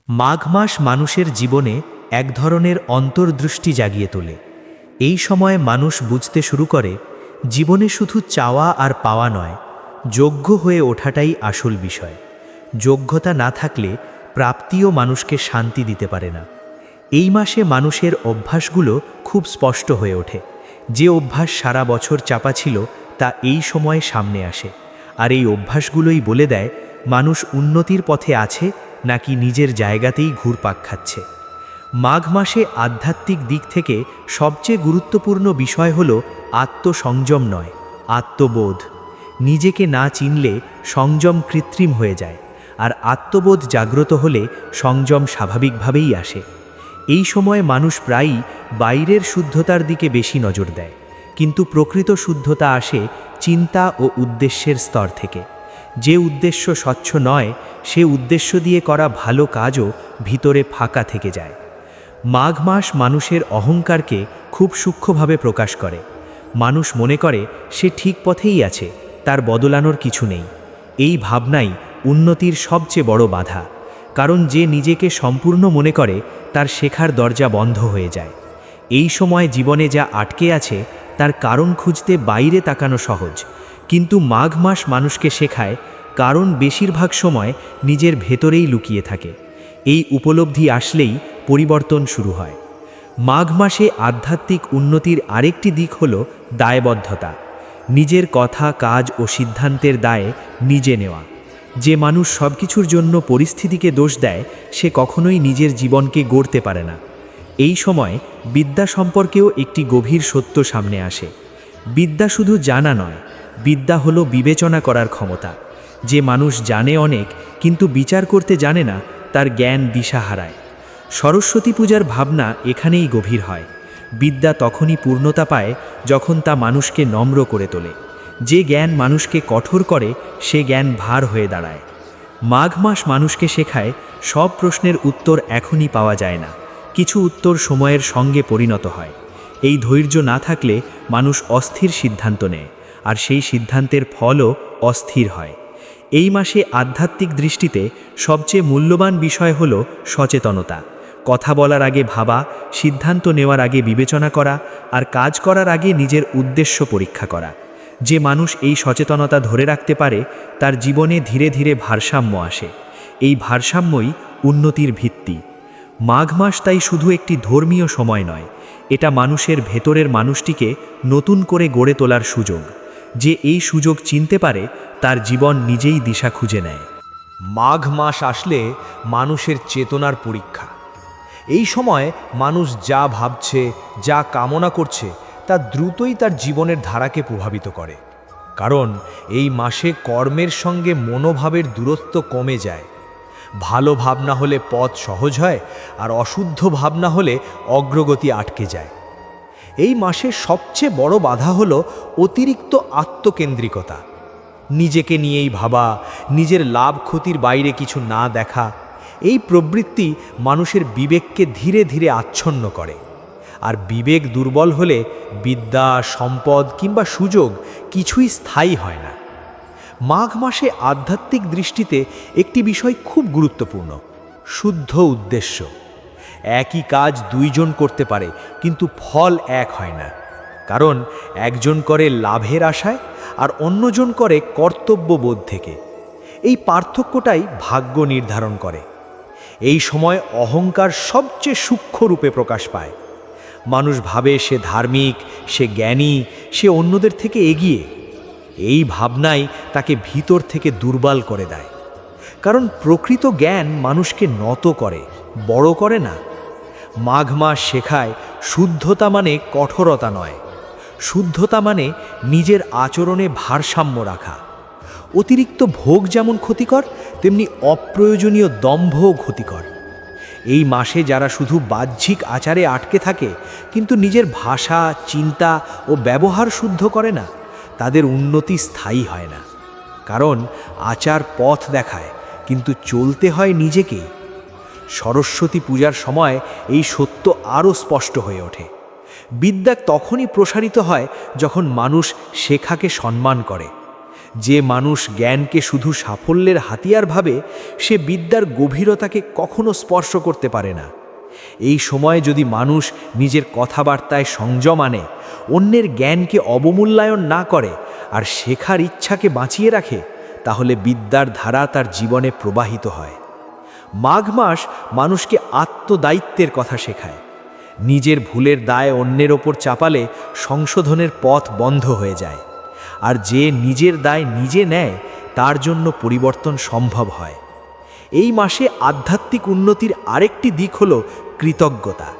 মাঘ মাস মানুষের জীবনে এক ধরনের অন্তর্দৃষ্টি জাগিয়ে তোলে। এই সময়ে মানুষ বুঝতে শুরু করে জীবনে শুধু চাওয়া আর পাওয়া নয়, যোগ্য হয়ে ওঠাটাই আসল বিষয়। যোগ্যতা না থাকলে প্রাপ্তিও মানুষকে শান্তি দিতে পারে না। এই মাসে মানুষের অভ্যাসগুলো খুব স্পষ্ট হয়ে ওঠে। যে অভ্যাস সারা বছর চাপা ছিল তা এই সময়ে সামনে আসে, আর এই অভ্যাসগুলোই বলে দেয় মানুষ উন্নতির পথে আছে নাকি নিজের জায়গাতেই ঘুরপাক খাচ্ছে। মাঘ মাসে আধ্যাত্মিক দিক থেকে সবচেয়ে গুরুত্বপূর্ণ বিষয় হল আত্মসংযম নয়, আত্মবোধ। নিজেকে না চিনলে সংযম কৃত্রিম হয়ে যায়, আর আত্মবোধ জাগ্রত হলে সংযম স্বাভাবিকভাবেই আসে। এই সময়ে মানুষ প্রায়ই বাইরের শুদ্ধতার দিকে বেশি নজর দেয়, কিন্তু প্রকৃত শুদ্ধতা আসে চিন্তা ও উদ্দেশ্যের স্তর থেকে। যে উদ্দেশ্য স্বচ্ছ নয়, সে উদ্দেশ্য দিয়ে করা ভালো কাজও ভিতরে ফাঁকা থেকে যায়। মাঘ মাস মানুষের অহংকারকে খুব সূক্ষ্মভাবে প্রকাশ করে। মানুষ মনে করে সে ঠিক পথেই আছে, তার বদলানোর কিছু নেই। এই ভাবনাই উন্নতির সবচেয়ে বড় বাধা, কারণ যে নিজেকে সম্পূর্ণ মনে করে তার শেখার দরজা বন্ধ হয়ে যায়। এই সময় জীবনে যা আটকে আছে তার কারণ খুঁজতে বাইরে তাকানো সহজ, কিন্তু মাঘ মাস মানুষকে শেখায় কারণ বেশিরভাগ সময় নিজের ভেতরেই লুকিয়ে থাকে। এই উপলব্ধি আসলেই পরিবর্তন শুরু হয়। মাঘ মাসে আধ্যাত্মিক উন্নতির আরেকটি দিক হল দায়বদ্ধতা। নিজের কথা, কাজ ও সিদ্ধান্তের দায়ে নিজে নেওয়া। যে মানুষ সবকিছুর জন্য পরিস্থিতিকে দোষ দেয়, সে কখনোই নিজের জীবনকে গড়তে পারে না। এই সময় বিদ্যা সম্পর্কেও একটি গভীর সত্য সামনে আসে। বিদ্যা শুধু জানা নয়, বিদ্যা হলো বিবেচনা করার ক্ষমতা। যে মানুষ জানে অনেক কিন্তু বিচার করতে জানে না, তার জ্ঞান দিশা হারায়। সরস্বতী পূজার ভাবনা এখানেই গভীর হয়। বিদ্যা তখনই পূর্ণতা পায় যখন তা মানুষকে নম্র করে তোলে। যে জ্ঞান মানুষকে কঠোর করে, সে জ্ঞান ভার হয়ে দাঁড়ায়। মাঘ মাস মানুষকে শেখায় সব প্রশ্নের উত্তর এখনই পাওয়া যায় না, কিছু উত্তর সময়ের সঙ্গে পরিণত হয়। এই ধৈর্য না থাকলে মানুষ অস্থির সিদ্ধান্ত নেয়, আর সেই সিদ্ধান্তের ফলও অস্থির হয়। এই মাসে আধ্যাত্মিক দৃষ্টিতে সবচেয়ে মূল্যবান বিষয় হল সচেতনতা। কথা বলার আগে ভাবা, সিদ্ধান্ত নেওয়ার আগে বিবেচনা করা, আর কাজ করার আগে নিজের উদ্দেশ্য পরীক্ষা করা। যে মানুষ এই সচেতনতা ধরে রাখতে পারে, তার জীবনে ধীরে ধীরে ভারসাম্য আসে। এই ভারসাম্যই উন্নতির ভিত্তি। মাঘ মাস তাই শুধু একটি ধর্মীয় সময় নয়, এটা মানুষের ভেতরের মানুষটিকে নতুন করে গড়ে তোলার সুযোগ। যে এই সুযোগ চিনতে পারে, তার জীবন নিজেই দিশা খুঁজে নেয়। মাঘ মাস আসলে মানুষের চেতনার পরীক্ষা। এই সময় মানুষ যা ভাবছে, যা কামনা করছে, তা দ্রুতই তার জীবনের ধারাকে প্রভাবিত করে। কারণ এই মাসে কর্মের সঙ্গে মনোভাবের দূরত্ব কমে যায়। ভালো ভাবনা হলে পথ সহজ হয়, আর অশুদ্ধ ভাবনা হলে অগ্রগতি আটকে যায়। এই মাসের সবচেয়ে বড় বাধা হলো অতিরিক্ত আত্মকেন্দ্রিকতা। নিজেকে নিয়েই ভাবা, নিজের লাভ ক্ষতির বাইরে কিছু না দেখা। এই প্রবৃত্তি মানুষের বিবেককে ধীরে ধীরে আচ্ছন্ন করে, আর বিবেক দুর্বল হলে বিদ্যা, সম্পদ কিংবা সুযোগ কিছুই স্থায়ী হয় না। মাঘ মাসে আধ্যাত্মিক দৃষ্টিতে একটি বিষয় খুব গুরুত্বপূর্ণ: শুদ্ধ উদ্দেশ্য। একই কাজ দুইজন করতে পারে, কিন্তু ফল এক হয় না। কারণ একজন করে লাভের আশায়, আর অন্যজন করে কর্তব্যবোধ থেকে। এই পার্থক্যটাই ভাগ্য নির্ধারণ করে। এই সময় অহংকার সবচেয়ে সূক্ষ্ম রূপে প্রকাশ পায়। মানুষ ভাবে সে ধার্মিক, সে জ্ঞানী, সে অন্যদের থেকে এগিয়ে। এই ভাবনাই তাকে ভিতর থেকে দুর্বল করে দেয়। কারণ প্রকৃত জ্ঞান মানুষকে নত করে, বড় করে না। মাঘ মাস শেখায় শুদ্ধতা মানে কঠোরতা নয়, শুদ্ধতা মানে নিজের আচরণে ভারসাম্য রাখা। অতিরিক্ত ভোগ যেমন ক্ষতিকর, তেমনি অপ্রয়োজনীয় দম্ভও ক্ষতিকর। এই মাসে যারা শুধু বাহ্যিক আচারে আটকে থাকে কিন্তু নিজের ভাষা, চিন্তা ও ব্যবহার শুদ্ধ করে না, তাদের উন্নতি স্থায়ী হয় না। কারণ আচার পথ দেখায়, কিন্তু চলতে হয় নিজেকেই। সরস্বতী পূজার সময় এই সত্য আরও স্পষ্ট হয়ে ওঠে। বিদ্যা তখনই প্রসারিত হয় যখন মানুষ শেখাকে সম্মান করে, যে মানুষ জ্ঞানকে শুধু সাফল্যের হাতিয়ার ভাবে, সে বিদ্যার গভীরতাকে কখনো স্পর্শ করতে পারে না। এই সময়ে যদি মানুষ নিজের কথাবার্তায় সংযম আনে, অন্যের জ্ঞানকে অবমূল্যায়ন না করে আর শেখার ইচ্ছাকে বাঁচিয়ে রাখে, তাহলে বিদ্যার ধারা তার জীবনে প্রবাহিত হয়। মাঘ মাস মানুষকে আত্মদায়িত্বের কথা শেখায়। নিজের ভুলের দায় অন্যের ওপর চাপালে সংশোধনের পথ বন্ধ হয়ে যায়, আর যে নিজের দায় নিজে নেয় তার জন্য পরিবর্তন সম্ভব হয়। এই মাসে আধ্যাত্মিক উন্নতির আরেকটি দিক হল কৃতজ্ঞতা।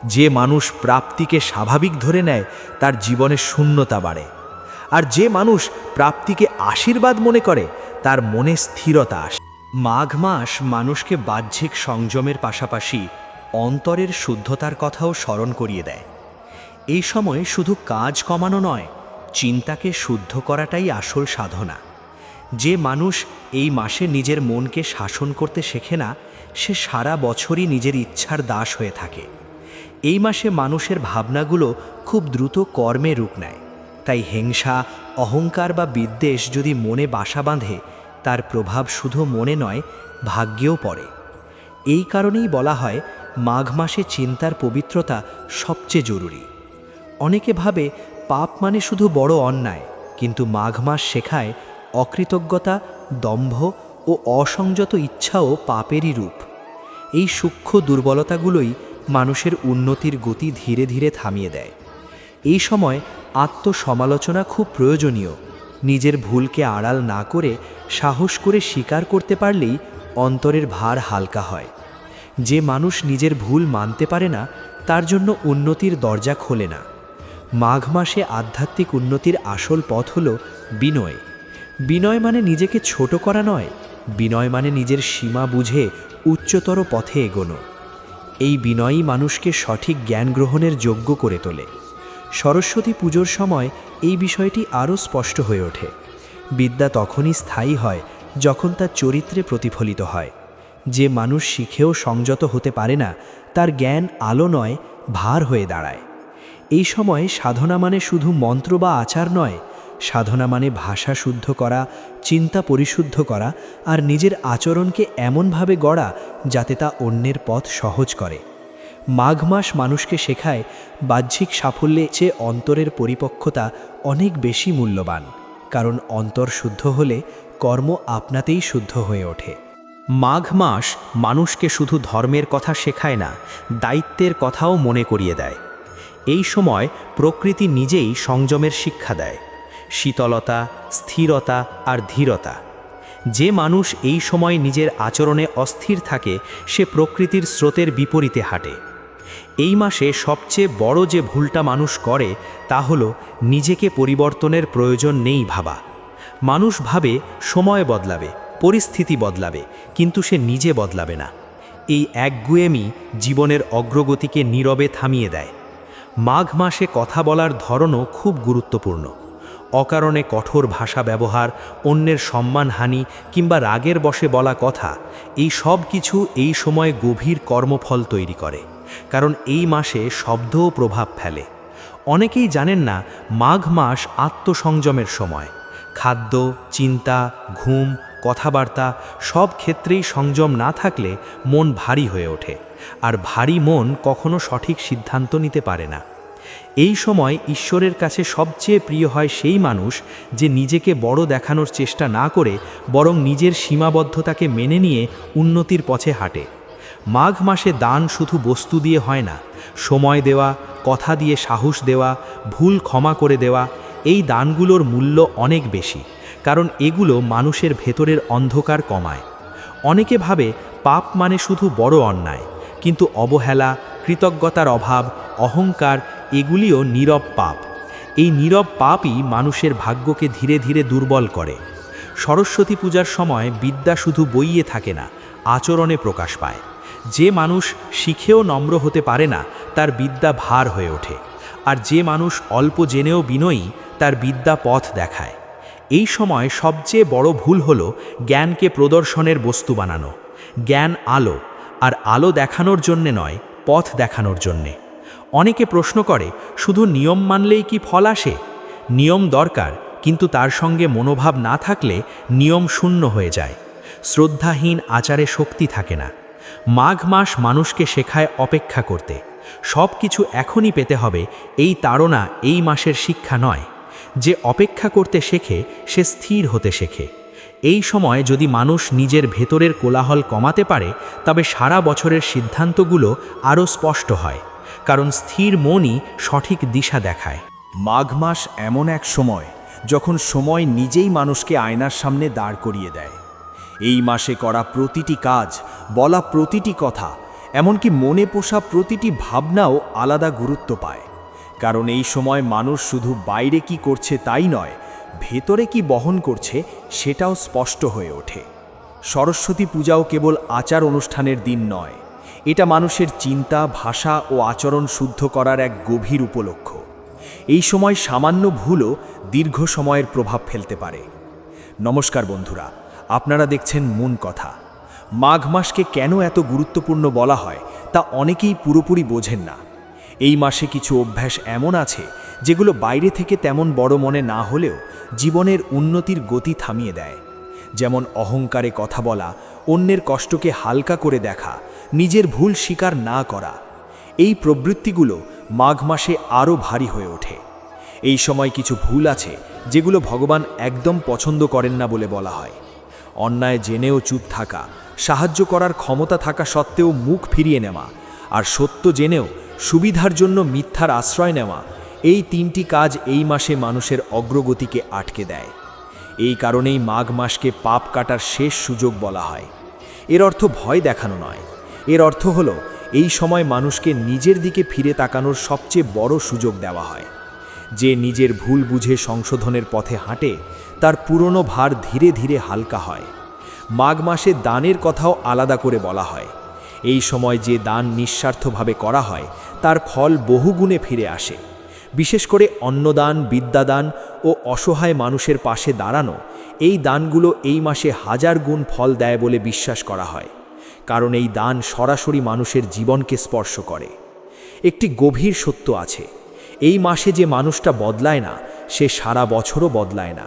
যে মানুষ প্রাপ্তিকে স্বাভাবিক ধরে নেয় তার জীবনে শূন্যতা বাড়ে, আর যে মানুষ প্রাপ্তিকে আশীর্বাদ মনে করে তার মনে স্থিরতা আসে। মাঘ মাস মানুষকে বাহ্যিক সংযমের পাশাপাশি অন্তরের শুদ্ধতার কথাও স্মরণ করিয়ে দেয়। এই সময়ে শুধু কাজ কমানো নয়, চিন্তাকে শুদ্ধ করাটাই আসল সাধনা। যে মানুষ এই মাসে নিজের মনকে শাসন করতে শেখে না, সে সারা বছরই নিজের ইচ্ছার দাস হয়ে থাকে। এই মাসে মানুষের ভাবনাগুলো খুব দ্রুত কর্মে রূপ নেয়, তাই হিংসা, অহংকার বা বিদ্বেষ যদি মনে বাসা বাঁধে, তার প্রভাব শুধু মনে নয়, ভাগ্যেও পড়ে। এই কারণেই বলা হয় মাঘ মাসে চিন্তার পবিত্রতা সবচেয়ে জরুরি। অনেকে ভাবে পাপ মানে শুধু বড় অন্যায়, কিন্তু মাঘ মাস শেখায় অকৃতজ্ঞতা, দম্ভ ও অসংযত ইচ্ছাও পাপেরই রূপ। এই সূক্ষ্ম দুর্বলতাগুলোই মানুষের উন্নতির গতি ধীরে ধীরে থামিয়ে দেয়। এই সময় আত্মসমালোচনা খুব প্রয়োজনীয়। নিজের ভুলকে আড়াল না করে সাহস করে স্বীকার করতে পারলেই অন্তরের ভার হালকা হয়। যে মানুষ নিজের ভুল মানতে পারে না, তার জন্য উন্নতির দরজা খোলে না। মাঘ মাসে আধ্যাত্মিক উন্নতির আসল পথ হল বিনয়। বিনয় মানে নিজেকে ছোট করা নয়, বিনয় মানে নিজের সীমা বুঝে উচ্চতর পথে এগোনো। এই বিনয়ই মানুষকে সঠিক জ্ঞান গ্রহণের যোগ্য করে তোলে। সরস্বতী পুজোর সময় এই বিষয়টি আরও স্পষ্ট হয়ে ওঠে। বিদ্যা তখনই স্থায়ী হয় যখন তার চরিত্রে প্রতিফলিত হয়। যে মানুষ শিখেও সংযত হতে পারে না, তার জ্ঞান আলো নয়, ভার হয়ে দাঁড়ায়। এই সময় সাধনা মানে শুধু মন্ত্র বা আচার নয়, সাধনা মানে ভাষা শুদ্ধ করা, চিন্তা পরিশুদ্ধ করা আর নিজের আচরণকে এমনভাবে গড়া যাতে তা অন্যের পথ সহজ করে। মাঘ মাস মানুষকে শেখায় বাহ্যিক সাফল্যের চেয়ে অন্তরের পরিপক্কতা অনেক বেশি মূল্যবান, কারণ অন্তর শুদ্ধ হলে কর্ম আপনাতেই শুদ্ধ হয়ে ওঠে। মাঘ মাস মানুষকে শুধু ধর্মের কথা শেখায় না, দায়িত্বের কথাও মনে করিয়ে দেয়। এই সময় প্রকৃতি নিজেই সংযমের শিক্ষা দেয়, শীতলতা, স্থিরতা আর ধীরতা। যে মানুষ এই সময় নিজের আচরণে অস্থির থাকে, সে প্রকৃতির স্রোতের বিপরীতে হাঁটে। এই মাসে সবচেয়ে বড় যে ভুলটা মানুষ করে তা হলো নিজেকে পরিবর্তনের প্রয়োজন নেই ভাবা। মানুষ ভাবে সময় বদলাবে, পরিস্থিতি বদলাবে, কিন্তু সে নিজে বদলাবে না। এই একগুঁয়েমি জীবনের অগ্রগতিকে নীরবে থামিয়ে দেয়। মাঘ মাসে কথা বলার ধরনও খুব গুরুত্বপূর্ণ। অকারণে কঠোর ভাষা ব্যবহার, অন্যের সম্মানহানি কিংবা রাগের বশে বলা কথা, এই সব কিছু এই সময়ে গভীর কর্মফল তৈরি করে, কারণ এই মাসে শব্দও প্রভাব ফেলে। অনেকেই জানেন না মাঘ মাস আত্মসংযমের সময়। খাদ্য, চিন্তা, ঘুম, কথাবার্তা সব ক্ষেত্রেই সংযম না থাকলে মন ভারী হয়ে ওঠে, আর ভারী মন কখনো সঠিক সিদ্ধান্ত নিতে পারে না। এই সময় ঈশ্বরের কাছে সবচেয়ে প্রিয় হয় সেই মানুষ যে নিজেকে বড় দেখানোর চেষ্টা না করে বরং নিজের সীমাবদ্ধতাকে মেনে নিয়ে উন্নতির পথে হাঁটে। মাঘ মাসে দান শুধু বস্তু দিয়ে হয় না, সময় দেওয়া, কথা দিয়ে সাহস দেওয়া, ভুল ক্ষমা করে দেওয়া, এই দানগুলোর মূল্য অনেক বেশি, কারণ এগুলো মানুষের ভেতরের অন্ধকার কমায়। অনেকে ভাবে পাপ মানে শুধু বড় অন্যায়, কিন্তু অবহেলা, কৃতজ্ঞতার অভাব, অহংকার এগুলিও নীরব পাপ। এই নীরব পাপই মানুষের ভাগ্যকে ধীরে ধীরে দুর্বল করে। সরস্বতী পূজার সময় বিদ্যা শুধু বইয়ে থাকে না, আচরণে প্রকাশ পায়। যে মানুষ শিখেও নম্র হতে পারে না, তার বিদ্যা ভার হয়ে ওঠে, আর যে মানুষ অল্প জেনেও বিনয়ী, তার বিদ্যা পথ দেখায়। এই সময় সবচেয়ে বড় ভুল হলো জ্ঞানকে প্রদর্শনের বস্তু বানানো। জ্ঞান আলো, আর আলো দেখানোর জন্যে নয়, পথ দেখানোর জন্যে। অনেকে প্রশ্ন করে শুধু নিয়ম মানলেই কি ফল আসে? নিয়ম দরকার, কিন্তু তার সঙ্গে মনোভাব না থাকলে নিয়ম শূন্য হয়ে যায়। শ্রদ্ধাহীন আচারে শক্তি থাকে না। মাঘ মাস মানুষকে শেখায় অপেক্ষা করতে। সব কিছু এখনই পেতে হবে, এই তাড়না এই মাসের শিক্ষা নয়। যে অপেক্ষা করতে শেখে সে স্থির হতে শেখে। এই সময় যদি মানুষ নিজের ভেতরের কোলাহল কমাতে পারে, তবে সারা বছরের সিদ্ধান্তগুলো আরও স্পষ্ট হয়, কারণ স্থির মনই সঠিক দিশা দেখায়। মাঘ মাস এমন এক সময় যখন সময় নিজেই মানুষকে আয়নার সামনে দাঁড় করিয়ে দেয়। এই মাসে করা প্রতিটি কাজ, বলা প্রতিটি কথা, এমনকি মনে পোষা প্রতিটি ভাবনাও আলাদা গুরুত্ব পায়। কারণ এই সময় মানুষ শুধু বাইরে কি করছে তাই নয়, ভেতরে কি বহন করছে সেটাও স্পষ্ট হয়ে ওঠে। সরস্বতী পূজাও কেবল আচার অনুষ্ঠানের দিন নয়, এটা মানুষের চিন্তা, ভাষা ও আচরণ শুদ্ধ করার এক গভীর উপলক্ষ। এই সময় সামান্য ভুলও দীর্ঘ সময়ের প্রভাব ফেলতে পারে। নমস্কার বন্ধুরা, আপনারা দেখছেন মন কথা। মাঘ মাসকে কেন এত গুরুত্বপূর্ণ বলা হয় তা অনেকেই পুরোপুরি বোঝেন না। এই মাসে কিছু অভ্যাস এমন আছে যেগুলো বাইরে থেকে তেমন বড় মনে না হলেও জীবনের উন্নতির গতি থামিয়ে দেয়। যেমন অহংকারে কথা বলা, অন্যের কষ্টকে হালকা করে দেখা, নিজের ভুল স্বীকার না করা। এই প্রবৃত্তিগুলো মাঘ মাসে আরও ভারী হয়ে ওঠে। এই সময় কিছু ভুল আছে যেগুলো ভগবান একদম পছন্দ করেন না বলে বলা হয়। অন্যায় জেনেও চুপ থাকা, সাহায্য করার ক্ষমতা থাকা সত্ত্বেও মুখ ফিরিয়ে নেওয়া, আর সত্য জেনেও সুবিধার জন্য মিথ্যার আশ্রয় নেওয়া, এই তিনটি কাজ এই মাসে মানুষের অগ্রগতিকে আটকে দেয়। এই কারণেই মাঘ মাসকে পাপ কাটার শেষ সুযোগ বলা হয়। এর অর্থ ভয় দেখানো নয়, এর অর্থ হলো এই সময় মানুষকে নিজের দিকে ফিরে তাকানোর সবচেয়ে বড় সুযোগ দেওয়া হয়। যে নিজের ভুল বুঝে সংশোধনের পথে হাঁটে, তার পুরনো ভার ধীরে ধীরে হালকা হয়। মাঘ মাসে দানের কথাও আলাদা করে বলা হয়। এই সময় যে দান নিঃস্বার্থভাবে করা হয় তার ফল বহুগুণে ফিরে আসে। বিশেষ করে অন্নদান, বিদ্যাদান ও অসহায় মানুষের পাশে দাঁড়ানো, এই দানগুলো এই মাসে 1000 গুণ ফল দেয় বলে বিশ্বাস করা হয়। কারণ এই দান সরাসরি মানুষের জীবনকে স্পর্শ করে। একটি গভীর সত্য আছে, এই মাসে যে মানুষটা বদলায় না সে সারা বছরও বদলায় না।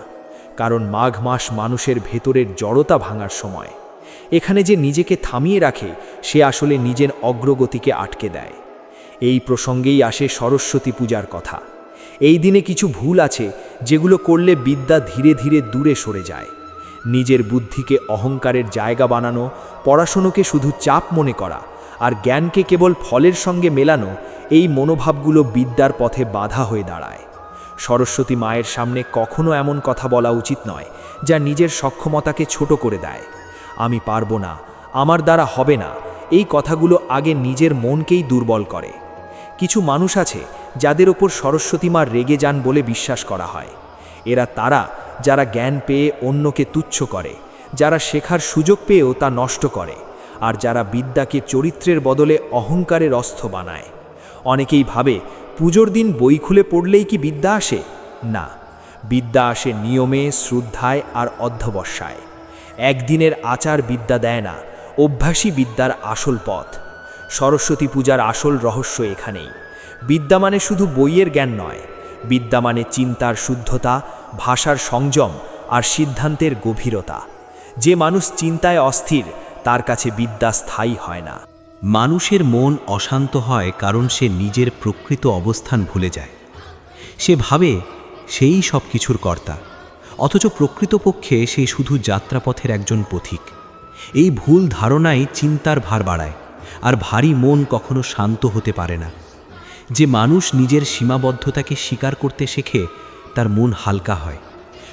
কারণ মাঘ মাস মানুষের ভেতরের জড়তা ভাঙার সময়। এখানে যে নিজেকে থামিয়ে রাখে সে আসলে নিজের অগ্রগতিকে আটকে দেয়। এই প্রসঙ্গেই আসে সরস্বতী পূজার কথা। এই দিনে কিছু ভুল আছে যেগুলো করলে বিদ্যা ধীরে ধীরে দূরে সরে যায়। নিজের বুদ্ধিকে অহংকারের জায়গা বানানো, পড়াশুনোকে শুধু চাপ মনে করা, আর জ্ঞানকে কেবল ফলের সঙ্গে মেলানো, এই মনোভাবগুলো বিদ্যার পথে বাধা হয়ে দাঁড়ায়। সরস্বতী মায়ের সামনে কখনো এমন কথা বলা উচিত নয় যা নিজের সক্ষমতাকে ছোট করে দেয়। আমি পারবো না, আমার দ্বারা হবে না, এই কথাগুলো আগে নিজের মনকেই দুর্বল করে। কিছু মানুষ আছে যাদের ওপর সরস্বতী মা রেগে যান বলে বিশ্বাস করা হয়। এরা তারা যারা জ্ঞান পেয়ে অন্যকে তুচ্ছ করে, যারা শেখার সুযোগ পেয়েও তা নষ্ট করে, আর যারা বিদ্যাকে চরিত্রের বদলে অহংকারের অস্ত্র বানায়। অনেকেই ভাবে পুজোর দিন বই খুলে পড়লেই কি বিদ্যা আসে? না, বিদ্যা আসে নিয়মে, শ্রদ্ধায় আর অধ্যবসায়। একদিনের আচার বিদ্যা দেয় না, অভ্যাসী বিদ্যার আসল পথ। সরস্বতী পূজার আসল রহস্য এখানেই। বিদ্যা মানে শুধু বইয়ের জ্ঞান নয়, বিদ্যা মানে চিন্তার শুদ্ধতা, ভাষার সংযম আর সিদ্ধান্তের গভীরতা। যে মানুষ চিন্তায় অস্থির তার কাছে বিদ্যা স্থায়ী হয় না। মানুষের মন অশান্ত হয় কারণ সে নিজের প্রকৃত অবস্থান ভুলে যায়। সে ভাবে সেই সব কিছুর কর্তা, অথচ প্রকৃতপক্ষে সে শুধু যাত্রাপথের একজন পথিক। এই ভুল ধারণাই চিন্তার ভার বাড়ায়, আর ভারী মন কখনো শান্ত হতে পারে না। যে মানুষ নিজের সীমাবদ্ধতাকে স্বীকার করতে শেখে তার মন হালকা হয়।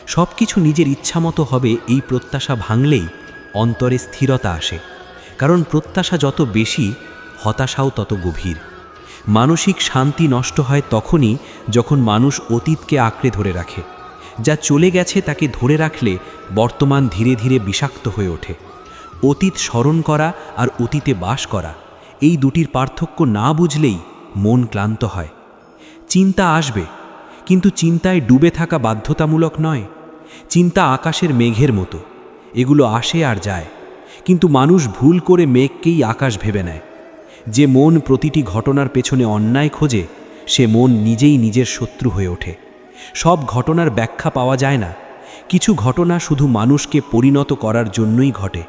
সব কিছু নিজের ইচ্ছামতো হবে এই প্রত্যাশা ভাঙলেই অন্তরে স্থিরতা আসে। কারণ প্রত্যাশা যত বেশি, হতাশাও তত গভীর। মানসিক শান্তি নষ্ট হয় তখনই যখন মানুষ অতীতকে আঁকড়ে ধরে রাখে। যা চলে গেছে তাকে ধরে রাখলে বর্তমান ধীরে ধীরে বিষাক্ত হয়ে ওঠে। অতীত স্মরণ করা আর অতীতে বাস করা, এই দুটির পার্থক্য না বুঝলেই মন ক্লান্ত হয়। চিন্তা আসবে, কিন্তু চিন্তায় ডুবে থাকা বাধ্যতামূলক নয়। চিন্তা আকাশের মেঘের মতো, এগুলো আসে আর যায়, কিন্তু মানুষ ভুল করে মেঘকেই আকাশ ভেবে নেয়। যে মন প্রতিটি ঘটনার পেছনে অন্যায় খোঁজে, সে মন নিজেই নিজের শত্রু হয়ে ওঠে। সব ঘটনার ব্যাখ্যা পাওয়া যায় না। কিছু ঘটনা শুধু মানুষকে পরিণত করার জন্যই ঘটে।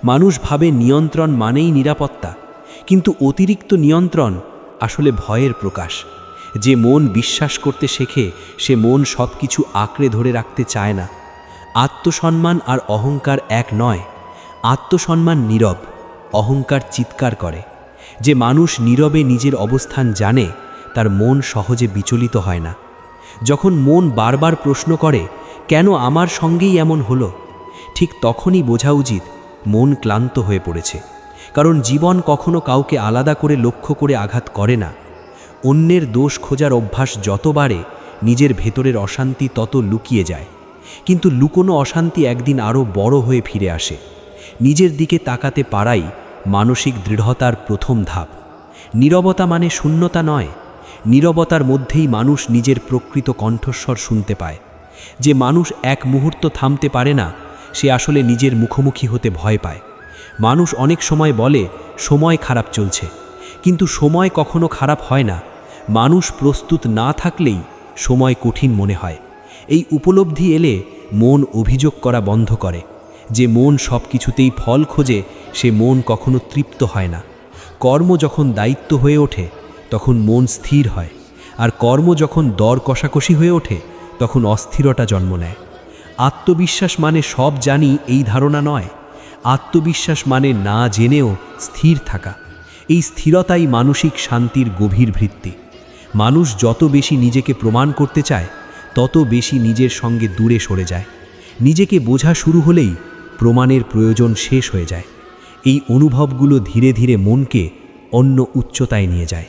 মানুষ ভাবে নিয়ন্ত্রণ মানেই নিরাপত্তা, কিন্তু অতিরিক্ত নিয়ন্ত্রণ আসলে ভয়ের প্রকাশ। যে মন বিশ্বাস করতে শেখে সে মন সব কিছু আঁকড়ে ধরে রাখতে চায় না। আত্মসম্মান আর অহংকার এক নয়। আত্মসম্মান নীরব, অহংকার চিৎকার করে। যে মানুষ নীরবে নিজের অবস্থান জানে তার মন সহজে বিচলিত হয় না। যখন মন বারবার প্রশ্ন করে কেন আমার সঙ্গেই এমন হলো, ঠিক তখনই বোঝা উচিত মন ক্লান্ত হয়ে পড়েছে। কারণ জীবন কখনো কাউকে আলাদা করে লক্ষ্য করে আঘাত করে না। অন্যের দোষ খোঁজার অভ্যাস যত বাড়ে নিজের ভেতরের অশান্তি তত লুকিয়ে যায়। কিন্তু লুকোনো অশান্তি একদিন আরও বড় হয়ে ফিরে আসে। নিজের দিকে তাকাতে পারাই মানসিক দৃঢ়তার প্রথম ধাপ। নীরবতা মানে শূন্যতা নয়। নীরবতার মধ্যেই মানুষ নিজের প্রকৃত কণ্ঠস্বর শুনতে পায়। যে মানুষ এক মুহূর্ত থামতে পারে না সে আসলে নিজের মুখোমুখি হতে ভয় পায়। মানুষ অনেক সময় বলে সময় খারাপ চলছে, কিন্তু সময় কখনো খারাপ হয় না। মানুষ প্রস্তুত না থাকলেই সময় কঠিন মনে হয়। এই উপলব্ধি এলে মন অভিযোগ করা বন্ধ করে। যে মন সব কিছুতেই ফল খোঁজে সে মন কখনো তৃপ্ত হয় না। কর্ম যখন দায়িত্ব হয়ে ওঠে তখন মন স্থির হয়, আর কর্ম যখন দর কষাকষি হয়ে ওঠে তখন অস্থিরতা জন্ম নেয়। আত্মবিশ্বাস মানে সব জানি এই ধারণা নয়। আত্মবিশ্বাস মানে না জেনেও স্থির থাকা। এই স্থিরতাই মানসিক শান্তির গভীর ভিত্তি। মানুষ যত বেশি নিজেকে প্রমাণ করতে চায় তত বেশি নিজের সঙ্গে দূরে সরে যায়। নিজেকে বোঝা শুরু হলেই প্রমাণের প্রয়োজন শেষ হয়ে যায়। এই অনুভবগুলো ধীরে ধীরে মনকে অন্য উচ্চতায় নিয়ে যায়।